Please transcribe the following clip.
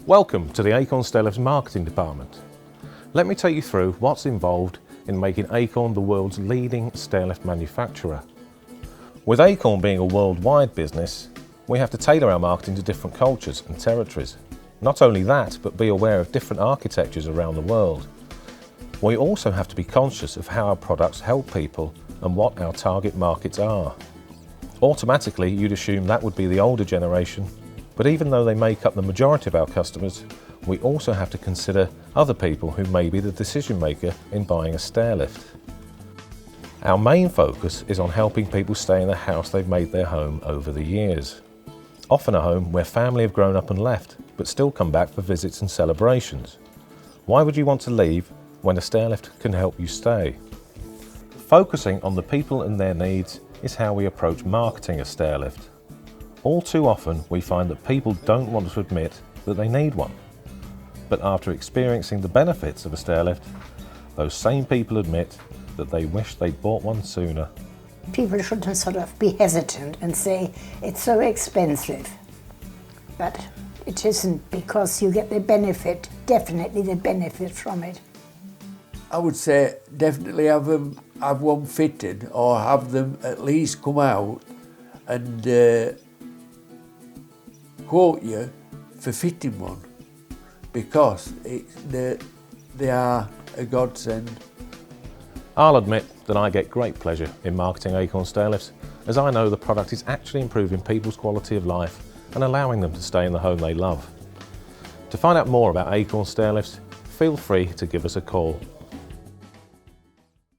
Welcome to the Acorn Stairlifts marketing department. Let me take you through what's involved in making Acorn the world's leading stairlift manufacturer. With Acorn being a worldwide business, we have to tailor our marketing to different cultures and territories. Not only that, but be aware of different architectures around the world. We also have to be conscious of how our products help people and what our target markets are. Automatically, you'd assume that would be the older generation, but even though they make up the majority of our customers, we also have to consider other people who may be the decision maker in buying a stairlift. Our main focus is on helping people stay in the house they've made their home over the years. Often a home where family have grown up and left, but still come back for visits and celebrations. Why would you want to leave when a stairlift can help you stay? Focusing on the people and their needs is how we approach marketing a stairlift. All too often we find that people don't want to admit that they need one. But after experiencing the benefits of a stairlift, those same people admit that they wish they'd bought one sooner. People shouldn't sort of be hesitant and say it's so expensive. But it isn't, because you get the benefit, definitely the benefit from it. I would say definitely have one fitted, or have them at least come out and quote you for fitting one, because they are a godsend. I'll admit that I get great pleasure in marketing Acorn Stairlifts, as I know the product is actually improving people's quality of life and allowing them to stay in the home they love. To find out more about Acorn Stairlifts, feel free to give us a call.